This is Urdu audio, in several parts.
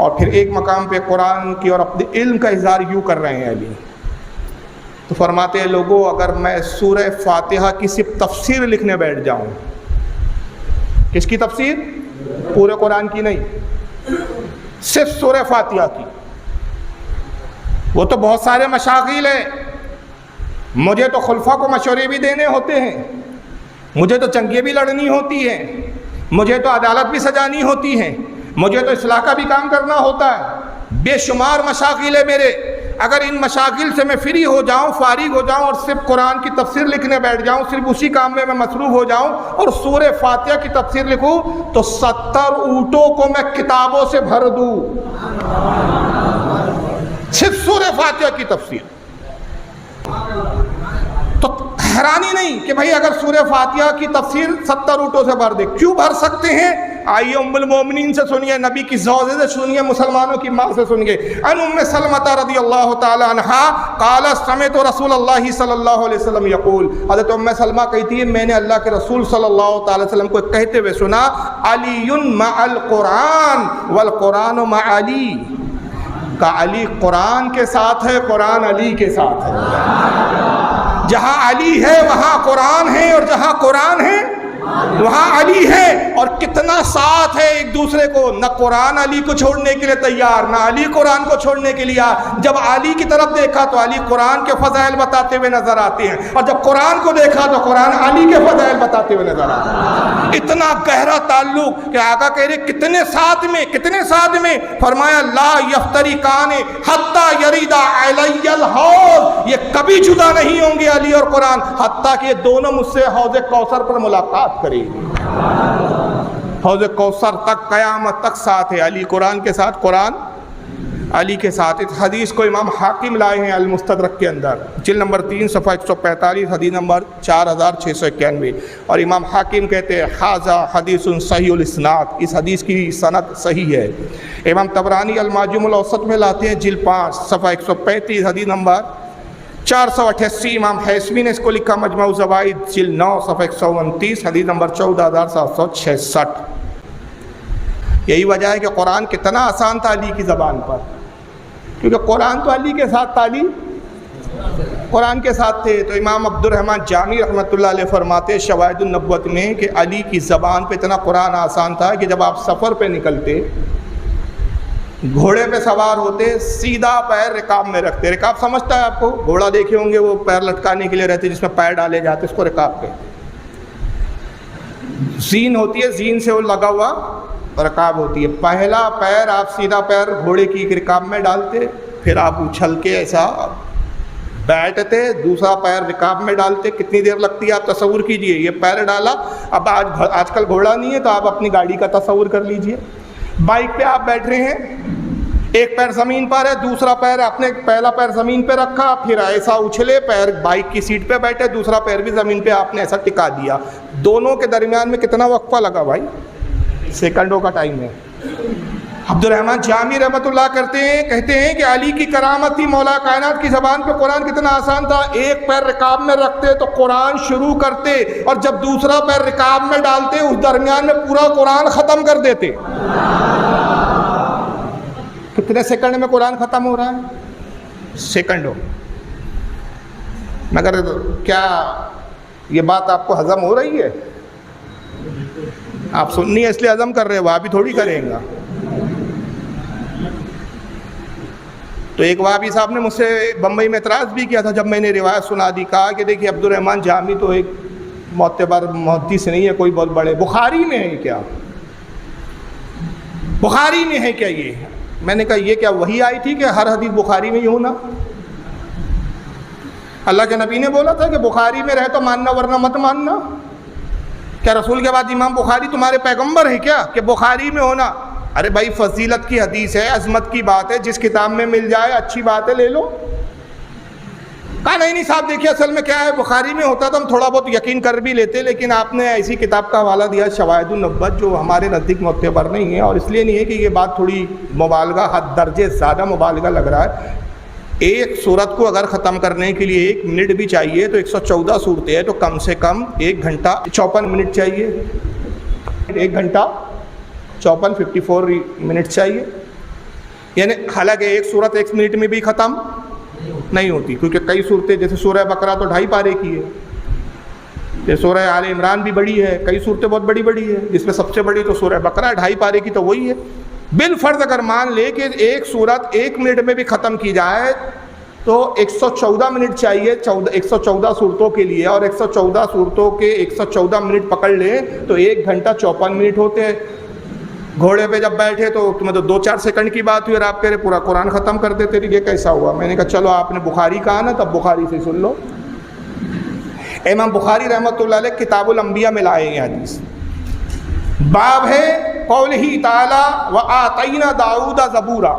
اور پھر ایک مقام پہ قرآن کی اور اپنے علم کا اظہار یوں کر رہے ہیں علی، تو فرماتے ہیں لوگوں اگر میں سورہ فاتحہ کی صرف تفسیر لکھنے بیٹھ جاؤں، کس کی تفسیر؟ پورے قرآن کی نہیں، صرف سورہ فاتحہ کی، وہ تو بہت سارے مشاغل ہیں، مجھے تو خلفاء کو مشورے بھی دینے ہوتے ہیں، مجھے تو جنگیں بھی لڑنی ہوتی ہیں، مجھے تو عدالت بھی سجانی ہوتی ہے، مجھے تو اصلاح کا بھی کام کرنا ہوتا ہے، بے شمار مشاغل ہے میرے، اگر ان مشاغل سے میں فری ہو جاؤں، فارغ ہو جاؤں اور صرف قرآن کی تفسیر لکھنے بیٹھ جاؤں، صرف اسی کام میں مصروف ہو جاؤں اور سورہ فاتحہ کی تفسیر لکھوں تو 70 اونٹوں کو میں کتابوں سے بھر دوں، صرف سورہ فاتحہ کی تفسیر۔ تو حیرانی نہیں کہ بھائی اگر سورہ فاتحہ کی تفسیر 70 اونٹوں سے بھر دے، کیوں بھر سکتے ہیں؟ آئیے ام المومنین سے سنیے، نبی کی زوجہ سے سنیے، مسلمانوں کی ماں سے سنیے۔ ان ام سلمۃ رضی اللہ تعالی عنہا قالت سمعت رسول اللہ صلی اللہ علیہ وسلم یقول، حضرت ام سلمہ کہتی ہے میں نے اللہ کے رسول صلی اللہ تعالی وسلم کو کہتے ہوئے سنا، علی مع القرآن والقرآن مع علی، کہ علی قرآن کے ساتھ ہے، قرآن علی کے ساتھ ہے، جہاں علی ہے وہاں قرآن ہے، اور جہاں قرآن ہے وہاں علی ہے، اور کتنا ساتھ ہے ایک دوسرے کو، نہ قرآن علی کو چھوڑنے کے لیے تیار، نہ علی قرآن کو چھوڑنے کے لیے۔ جب علی کی طرف دیکھا تو علی قرآن کے فضائل بتاتے ہوئے نظر آتے ہیں، اور جب قرآن کو دیکھا تو قرآن علی کے فضائل بتاتے ہوئے نظر آتے ہیں۔ اتنا گہرا تعلق کہ آقا کہہ رہے کتنے ساتھ میں، کتنے ساتھ میں، فرمایا لا یفترقان حتی یرید علی الحوض، یہ کبھی جدا نہیں ہوں گے علی اور قرآن، حتیٰ کہ یہ دونوں مجھ سے حوض کوثر پر ملاقات کریں گے۔ حوض کوثر تک، قیامت تک ساتھ ہے، علی قرآن کے ساتھ، قرآن علی کے ساتھ۔ اس حدیث کو امام حاکم لائے ہیں المستدرک کے اندر، جلد نمبر 3 صفحہ 145، حدیث نمبر 4691، اور امام حاکم کہتے ہیں ھذا حدیث صحیح الاسناد، اس حدیث کی سند صحیح ہے۔ امام طبرانی المعجم الاوسط میں لاتے ہیں جلد 5 صفحہ 135، حدیث نمبر 488، امام حیثمی نے اس کو لکھا مجموع الزوائد جلد 9 صفحہ 129، حدیث نمبر 14766۔ یہی وجہ ہے کہ قرآن کتنا آسان تھا علی کی زبان پر، کیونکہ قرآن تو علی کے ساتھ، تعلیم قرآن کے ساتھ تھے۔ تو امام عبد الرحمن جامی رحمۃ اللہ علیہ فرماتے شواہد النبوت میں کہ علی کی زبان پہ اتنا قرآن آسان تھا کہ جب آپ سفر پہ نکلتے، گھوڑے پہ سوار ہوتے، سیدھا پیر رکاب میں رکھتے۔ رکاب سمجھتا ہے آپ کو؟ گھوڑا دیکھے ہوں گے وہ پیر لٹکانے کے لیے رہتے جس میں پیر ڈالے جاتے، اس کو رکاب کہتے۔ زین ہوتی ہے، زین سے وہ لگا ہوا رکاب ہوتی ہے۔ پہلا پیر آپ سیدھا پیر گھوڑے کی رکاب میں ڈالتے، پھر آپ اچھل کے ایسا بیٹھتے، دوسرا پیر رکاب میں ڈالتے۔ کتنی دیر لگتی ہے آپ تصور کیجئے، یہ پیر ڈالا، اب آج کل گھوڑا نہیں ہے تو آپ اپنی گاڑی کا تصور کر لیجئے۔ بائک پہ آپ بیٹھ رہے ہیں، ایک پیر زمین پر ہے، دوسرا پیر آپ نے پہلا پیر زمین پہ رکھا، پھر ایسا اچھلے، پیر بائک کی سیٹ پہ بیٹھے، دوسرا پیر بھی زمین پہ آپ نے ایسا ٹکا دیا۔ دونوں کے درمیان میں کتنا وقفہ لگا بھائی؟ سیکنڈوں کا ٹائم ہے۔ عبد الرحمن جامی رحمۃ اللہ کہتے ہیں کہ علی کی کرامت تھی، مولا کائنات کی زبان پہ قرآن کتنا آسان تھا۔ ایک پیر رکاب میں رکھتے تو قرآن شروع کرتے، اور جب دوسرا پیر رکاب میں ڈالتے اس درمیان میں پورا قرآن ختم کر دیتے۔ کتنے سیکنڈ میں قرآن ختم ہو رہا ہے؟ سیکنڈوں۔ مگر کیا یہ بات آپ کو ہضم ہو رہی ہے؟ آپ سننی ہے اس لیے ہضم کر رہے، وہاں بھی تھوڑی کریں گا۔ تو ایک وہابی صاحب نے مجھ سے بمبئی میں اعتراض بھی کیا تھا جب میں نے روایت سنا دی، کہا کہ دیکھیے عبد الرحمن جامی تو ایک معتبر محدث نہیں ہے کوئی بہت بڑے، بخاری میں ہے کیا؟ بخاری میں ہے کیا یہ؟ میں نے کہا یہ کیا وحی آئی تھی کہ ہر حدیث بخاری میں ہی ہونا؟ اللہ کے نبی نے بولا تھا کہ بخاری میں رہے تو ماننا ورنہ مت ماننا۔ کیا رسول کے بعد امام بخاری تمہارے پیغمبر ہے کیا کہ بخاری میں ہونا؟ ارے بھائی فضیلت کی حدیث ہے، عظمت کی بات ہے، جس کتاب میں مل جائے اچھی بات ہے، لے لو۔ کہا نہیں صاحب دیکھیے اصل میں کیا ہے، بخاری میں ہوتا تو ہم تھوڑا بہت یقین کر بھی لیتے، لیکن آپ نے ایسی کتاب کا حوالہ دیا شواہد النبوت جو ہمارے نزدیک معتبر نہیں ہے، اور اس لیے نہیں ہے کہ یہ بات تھوڑی مبالغہ، حد درجے زیادہ مبالغہ لگ رہا ہے۔ ایک سورت کو اگر ختم کرنے کے لیے 1 منٹ بھی چاہیے تو 114 صورتیں ہیں تو کم سے کم 1 گھنٹہ 54 منٹ چاہیے، 1 گھنٹہ 54 منٹ چاہیے۔ یعنی حالانکہ ایک صورت 1 منٹ میں بھی ختم نہیں ہوتی، کیونکہ کئی صورتیں جیسے سورہ بقرہ تو 2.5 پارے کی ہے، یہ سورہ آل عمران بھی بڑی ہے، کئی صورتیں بہت بڑی بڑی ہے، جس میں سب سے بڑی تو سورہ بقرہ 2.5 پارے کی، تو وہی ہے۔ بالفرض اگر مان لے کہ ایک صورت 1 منٹ میں بھی ختم کی جائے تو 114 منٹ چاہیے 114 صورتوں کے لیے، اور 114 صورتوں کے 114 منٹ پکڑ لیں تو 1 گھنٹہ 54 منٹ ہوتے ہیں۔ گھوڑے پہ جب بیٹھے تو تمہیں تو 2-4 سیکنڈ کی بات ہوئی اور آپ کہہ رہے پورا قرآن ختم کر دیتے، یہ کیسا ہوا؟ میں نے کہا چلو آپ نے بخاری کہا نا، تب بخاری سے سن لو۔ امام بخاری رحمۃ اللہ علیہ کتاب الانبیاء میں لائے یہ حدیث، باب ہے قولہ تعالی وآتینا داؤد زبورا،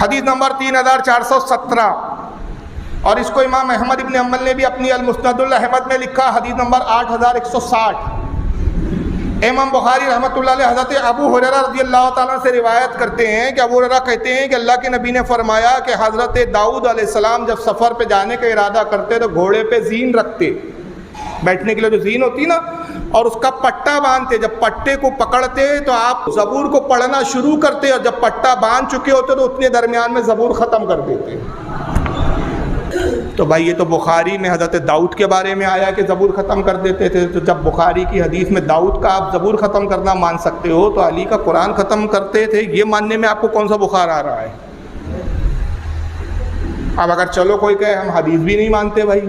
حدیث نمبر 3417، اور اس کو امام احمد ابن حنبل نے بھی اپنی المسند الاحمد میں لکھا، حدیث نمبر 8160۔ امام بخاری رحمۃ اللہ علیہ حضرت ابو ہریرہ رضی اللہ تعالیٰ سے روایت کرتے ہیں کہ ابو ہریرہ کہتے ہیں کہ اللہ کے نبی نے فرمایا کہ حضرت داؤد علیہ السلام جب سفر پہ جانے کا ارادہ کرتے تو گھوڑے پہ زین رکھتے، بیٹھنے کے لیے جو زین ہوتی نا، اور اس کا پٹا باندھتے، جب پٹے کو پکڑتے تو آپ زبور کو پڑھنا شروع کرتے، اور جب پٹا باندھ چکے ہوتے تو اتنے درمیان میں زبور ختم کر دیتے۔ تو بھائی یہ تو بخاری میں حضرت داؤد کے بارے میں آیا کہ زبور ختم کر دیتے تھے، تو جب بخاری کی حدیث میں داؤد کا آپ زبور ختم کرنا مان سکتے ہو تو علی کا قرآن ختم کرتے تھے، یہ ماننے میں آپ کو کون سا بخار آ رہا ہے؟ اب اگر چلو کوئی کہے ہم حدیث بھی نہیں مانتے، بھائی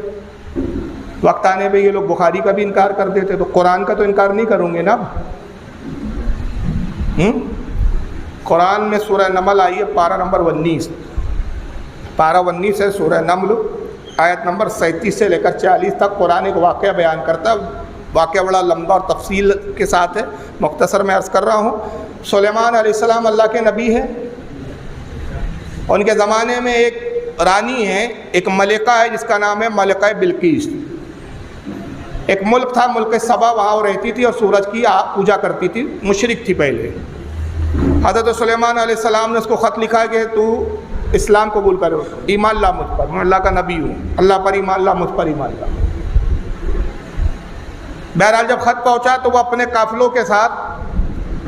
وقت آنے پہ یہ لوگ بخاری کا بھی انکار کر دیتے، تو قرآن کا تو انکار نہیں کروں گے نا۔ قرآن میں سورہ نمل آئی ہے، پارہ نمبر 19، پارہ 19 ہے سورہ نمل، آیت نمبر 37 سے لے کر 40 تک قرآن ایک واقعہ بیان کرتا ہے۔ واقعہ بڑا لمبا اور تفصیل کے ساتھ ہے، مختصر میں عرض کر رہا ہوں۔ سلیمان علیہ السلام اللہ کے نبی ہیں، ان کے زمانے میں ایک رانی ہے، ایک ملکہ ہے جس کا نام ہے ملکہ بلقیس۔ ایک ملک تھا، ملک سبا، وہاں وہ رہتی تھی اور سورج کی پوجا کرتی تھی، مشرک تھی پہلے۔ حضرت سلیمان علیہ السلام نے اس کو خط لکھا کہ تو اسلام قبول کرو، ایمان لا مجھ پر، میں اللہ کا نبی ہوں، اللہ پر ایمان لا، مجھ پر ایمان لا۔ بہرحال جب خط پہنچا تو وہ اپنے قافلوں کے ساتھ،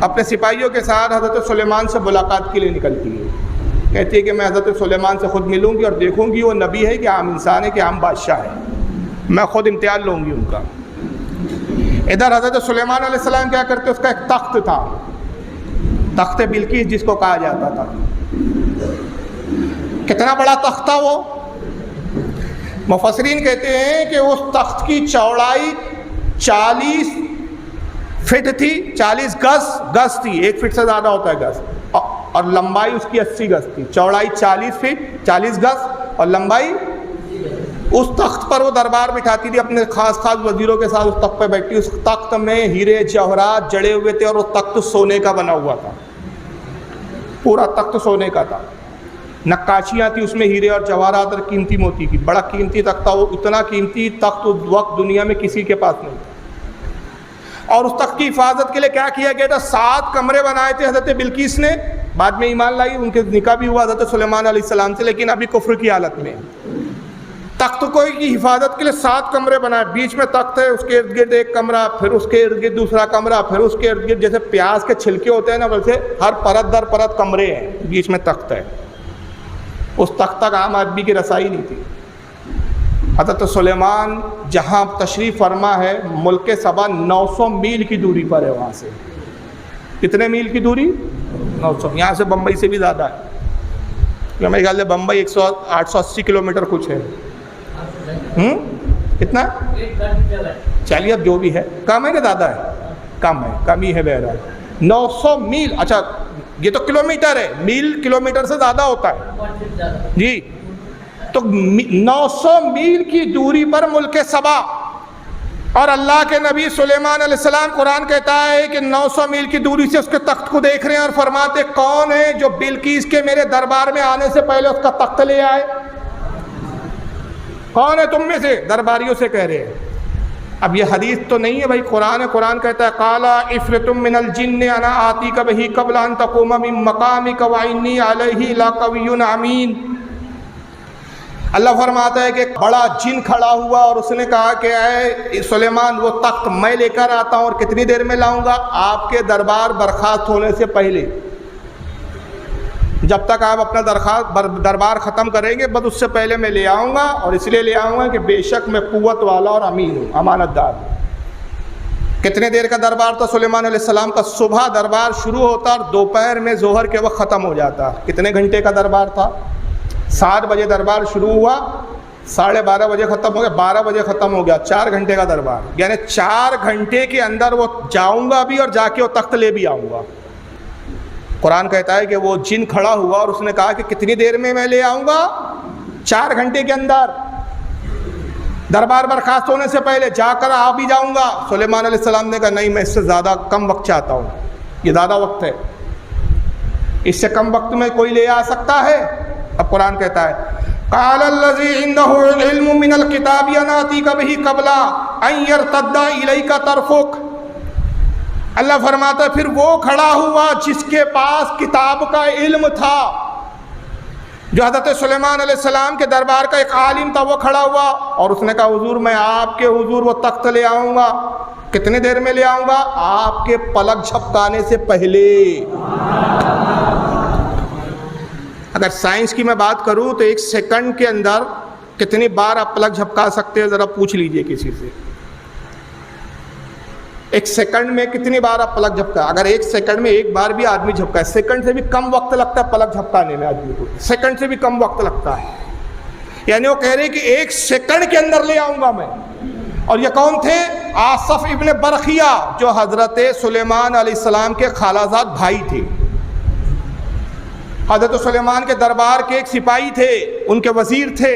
اپنے سپاہیوں کے ساتھ حضرت سلیمان سے ملاقات کے لیے نکلتی ہے، کہتی ہے کہ میں حضرت سلیمان سے خود ملوں گی اور دیکھوں گی وہ نبی ہے کہ عام انسان ہے کہ عام بادشاہ ہے، میں خود امتحان لوں گی ان کا۔ ادھر حضرت سلیمان علیہ السلام کیا کرتے، اس کا ایک تخت تھا، تخت بلقیس جس کو کہا جاتا تھا۔ کتنا بڑا تخت تھا وہ؟ مفسرین کہتے ہیں کہ اس تخت کی چوڑائی 40 فٹ تھی، 40 گز تھی، 1 فٹ سے زیادہ ہوتا ہے گز، اور لمبائی اس کی 80 گز تھی۔ چوڑائی 40 فٹ 40 گز اور لمبائی۔ اس تخت پر وہ دربار بٹھاتی تھی اپنے خاص وزیروں کے ساتھ، اس تخت پہ بیٹھی، اس تخت میں ہیرے جواہرات جڑے ہوئے تھے، اور وہ تخت سونے کا بنا ہوا تھا، پورا تخت سونے کا تھا، نقاشیاں تھی اس میں ہیرے اور جواہرات اور قیمتی موتی کی، بڑا قیمتی تخت تھا وہ، اتنا قیمتی تخت اس وقت دنیا میں کسی کے پاس نہیں تھا۔ اور اس تخت کی حفاظت کے لیے کیا کیا گیا تھا، 7 کمرے بنائے تھے حضرت بلقیس نے، بعد میں ایمان لائی، ان کے نکاح بھی ہوا حضرت سلیمان علیہ السلام سے، لیکن ابھی کفر کی حالت میں۔ تخت کو کی حفاظت کے لیے 7 کمرے بنائے، بیچ میں تخت ہے، اس کے ارد گرد ایک کمرہ، پھر اس کے ارد گرد دوسرا کمرہ، پھر اس کے ارد گرد جیسے پیاز کے چھلکے ہوتے ہیں نا، ویسے ہر پرت در پرت کمرے ہیں، بیچ میں تخت ہے۔ اس تخت تک عام آدمی کی رسائی نہیں تھی۔ حضرت سلیمان جہاں تشریف فرما ہے، ملک سبا 900 میل کی دوری پر ہے وہاں سے۔ کتنے میل کی دوری؟ 900۔ یہاں سے بمبئی سے بھی زیادہ ہے، میرے خیال سے بمبئی 880 کلومیٹر کچھ ہے۔ کتنا؟ چلیے اب جو بھی ہے، کم ہے کہ زیادہ ہے؟ کم ہے، کم ہی ہے بہرحال۔ 900 میل، اچھا یہ تو کلومیٹر ہے، میل کلومیٹر سے زیادہ ہوتا ہے جی۔ تو 900 میل کی دوری پر ملک سبا، اور اللہ کے نبی سلیمان علیہ السلام، قرآن کہتا ہے کہ 900 میل کی دوری سے اس کے تخت کو دیکھ رہے ہیں، اور فرماتے کون ہے جو بلقیس کے میرے دربار میں آنے سے پہلے اس کا تخت لے آئے؟ کون ہے تم میں سے؟ درباریوں سے کہہ رہے ہیں۔ اب یہ حدیث تو نہیں ہے بھائی، قرآن ہے، قرآن کہتا ہے قالا عفرت من الجن انا آتیک بہ قبل ان تقوم من مقامک وانی علیہ لقوی امین۔ اللہ فرماتا ہے کہ بڑا جن کھڑا ہوا اور اس نے کہا کہ اے سلیمان وہ تخت میں لے کر آتا ہوں، اور کتنی دیر میں لاؤں گا؟ آپ کے دربار برخاست ہونے سے پہلے۔ جب تک آپ اپنا دربار ختم کریں گے بس اس سے پہلے میں لے آؤں گا، اور اس لیے لے آؤں گا کہ بے شک میں قوت والا اور امین ہوں، امانت دار ہوں۔ کتنے دیر کا دربار تھا سلیمان علیہ السلام کا؟ صبح دربار شروع ہوتا اور دوپہر میں ظہر کے وقت ختم ہو جاتا۔ کتنے گھنٹے کا دربار تھا؟ 7 بجے دربار شروع ہوا، 12:30 بجے ختم ہو گیا، 12 بجے ختم ہو گیا، 4 گھنٹے کا دربار، یعنی 4 گھنٹے کے اندر وہ جاؤں گا بھی اور جا کے وہ تخت لے بھی آؤں گا۔ قرآن کہتا ہے کہ وہ جن کھڑا ہوا اور اس نے کہا کہ کتنی دیر میں لے آؤں گا؟ 4 گھنٹے کے اندر، دربار برخاست ہونے سے پہلے جا کر آ بھی جاؤں گا۔ سلیمان علیہ السلام نے کہا نہیں، میں اس سے زیادہ کم وقت چاہتا ہوں، یہ زیادہ وقت ہے، اس سے کم وقت میں کوئی لے آ سکتا ہے؟ اب قرآن کہتا ہے قال الذی عنده علم من الکتاب یاتیک بہ قبل ان یرتد الیک طرفک۔ اللہ فرماتا ہے پھر وہ کھڑا ہوا جس کے پاس کتاب کا علم تھا، جو حضرت سلیمان علیہ السلام کے دربار کا ایک عالم تھا، وہ کھڑا ہوا اور اس نے کہا حضور میں آپ کے حضور وہ تخت لے آؤں گا۔ کتنے دیر میں لے آؤں گا؟ آپ کے پلک جھپکانے سے پہلے۔ اگر سائنس کی میں بات کروں تو 1 سیکنڈ کے اندر کتنی بار آپ پلک جھپکا سکتے ہیں؟ ذرا پوچھ لیجئے کسی سے، 1 سیکنڈ میں کتنی بار آپ پلک جھپکا؟ اگر 1 سیکنڈ میں 1 بار بھی آدمی جھپکائے، سیکنڈ سے بھی کم وقت لگتا ہے پلک جھپکانے میں آدمی کو، سیکنڈ سے بھی کم وقت لگتا ہے۔ یعنی وہ کہہ رہے کہ 1 سیکنڈ کے اندر لے آؤں گا میں۔ اور یہ کون تھے؟ آصف ابن برخیہ، جو حضرت سلیمان علیہ السلام کے خالہ زاد بھائی تھے، حضرت سلیمان کے دربار کے ایک سپاہی تھے، ان کے وزیر تھے،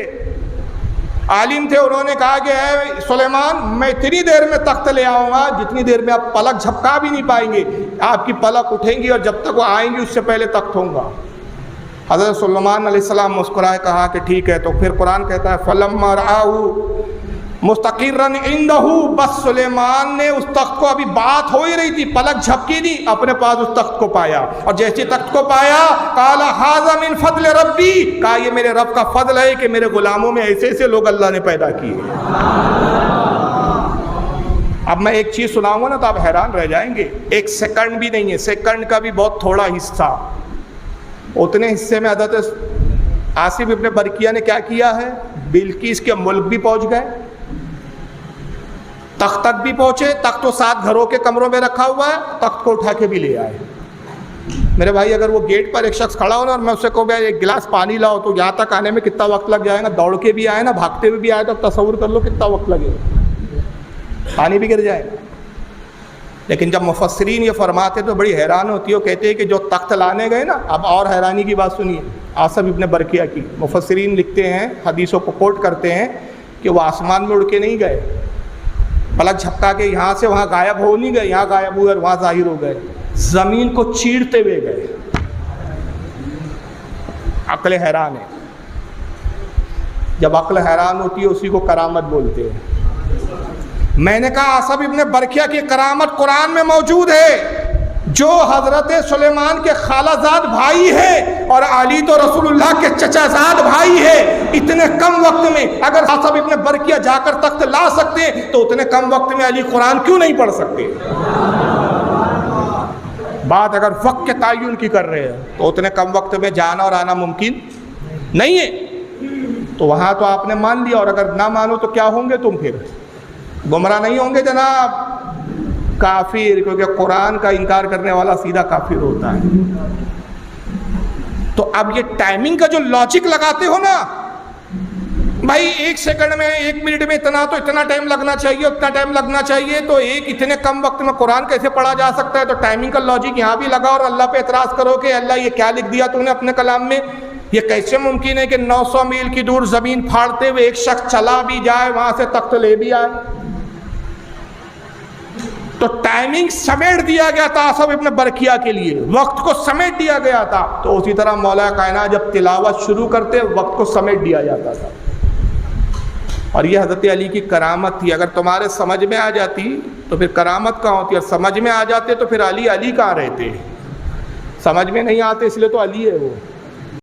عالم تھے۔ انہوں نے کہا کہ اے سلیمان میں اتنی دیر میں تخت لے آؤں گا جتنی دیر میں آپ پلک جھپکا بھی نہیں پائیں گے، آپ کی پلک اٹھیں گی اور جب تک وہ آئیں گی اس سے پہلے تخت ہوں گا۔ حضرت سلیمان علیہ السلام مسکرائے، کہا کہ ٹھیک ہے۔ تو پھر قرآن کہتا ہے فَلَمَّا رَآهُ مُسْتَقِرًّا عِندَهُ، بس سلیمان نے اس تخت کو، ابھی بات ہو ہی رہی تھی، پلک جھپکی نہیں، اپنے پاس اس تخت کو پایا، اور جیسے تخت کو پایا قَالَ هَذَا مِنْ فَضْلِ رَبِّي، کہا یہ میرے رب کا فضل ہے کہ میرے غلاموں میں ایسے ایسے لوگ اللہ نے پیدا کیے۔ اب میں ایک چیز سناؤں گا نا تو آپ حیران رہ جائیں گے، 1 سیکنڈ بھی نہیں ہے، سیکنڈ کا بھی بہت تھوڑا حصہ، اتنے حصے میں حضرت آصف ابن برقیہ نے کیا کیا ہے؟ بلقیس کے ملک بھی پہنچ گئے، تخت تک بھی پہنچے، تخت تو 7 گھروں کے کمروں میں رکھا ہوا ہے، تخت کو اٹھا کے بھی لے آئے۔ میرے بھائی اگر وہ گیٹ پر ایک شخص کھڑا ہو نا اور میں اسے کہوں گا ایک گلاس پانی لاؤ، تو یہاں تک آنے میں کتنا وقت لگ جائے گا؟ دوڑ کے بھی آئے نا، بھاگتے ہوئے بھی آئے، تو تصور کر لو کتنا وقت لگے گا، پانی بھی گر جائے گا۔ لیکن جب مفسرین یہ فرماتے تو بڑی حیران ہوتی ہے، وہ کہتے ہیں کہ جو تخت لانے گئے نا، اب اور حیرانی کی بات سنیے آصف ابن برقیہ کی، مفسرین لکھتے ہیں، حدیثوں کو کوٹ کرتے ہیں کہ وہ آسمان میں اڑ کے نہیں گئے، پلک جھپکا کے یہاں سے وہاں غائب ہو نہیں گئے، یہاں غائب ہوئے اور وہاں ظاہر ہو گئے، زمین کو چیرتے ہوئے گئے۔ عقل حیران ہے، جب عقل حیران ہوتی ہے اسی کو کرامت بولتے ہیں۔ میں نے کہا آصف ابن برقیہ کی کرامت قرآن میں موجود ہے، جو حضرت سلیمان کے خالہ زاد بھائی ہے اور علی تو رسول اللہ کے چچا زاد بھائی ہے، اتنے کم وقت میں اگر آصف ابن برقیہ جا کر تخت لا سکتے تو اتنے کم وقت میں علی قرآن کیوں نہیں پڑھ سکتے؟ بات اگر وقت کے تعین کی کر رہے ہیں تو اتنے کم وقت میں جانا اور آنا ممکن نہیں ہے۔ تو وہاں تو آپ نے مان لیا، اور اگر نہ مانو تو کیا ہوں گے تم؟ پھر گمراہ نہیں ہوں گے جناب، کافر، کیونکہ قرآن کا انکار کرنے والا سیدھا کافر ہوتا ہے۔ تو اب یہ ٹائمنگ کا جو لاجک لگاتے ہو نا بھائی، 1 سیکنڈ میں 1 منٹ میں اتنا تو اتنا ٹائم لگنا چاہیے، اتنا ٹائم لگنا چاہیے، تو اتنے کم وقت میں قرآن کیسے پڑھا جا سکتا ہے؟ تو ٹائمنگ کا لاجک یہاں بھی لگا اور اللہ پہ اعتراض کرو کہ اللہ یہ کیا لکھ دیا تو نے اپنے کلام میں؟ یہ کیسے ممکن ہے کہ 900 میل کی دور زمین پھاڑتے ہوئے ایک شخص چلا بھی جائے، وہاں سے تخت لے بھی آئے؟ تو ٹائمنگ سمیٹ دیا گیا تھا آصف ابن برقیہ کے لیے، وقت کو سمیٹ دیا گیا تھا۔ تو اسی طرح مولا کائنات جب تلاوت شروع کرتے وقت کو سمیٹ دیا جاتا تھا، اور یہ حضرت علی کی کرامت تھی۔ اگر تمہارے سمجھ میں آ جاتی تو پھر کرامت کہاں ہوتی، اور سمجھ میں آ جاتے تو پھر علی کہاں رہتے؟ سمجھ میں نہیں آتے اس لیے تو علی ہے وہ۔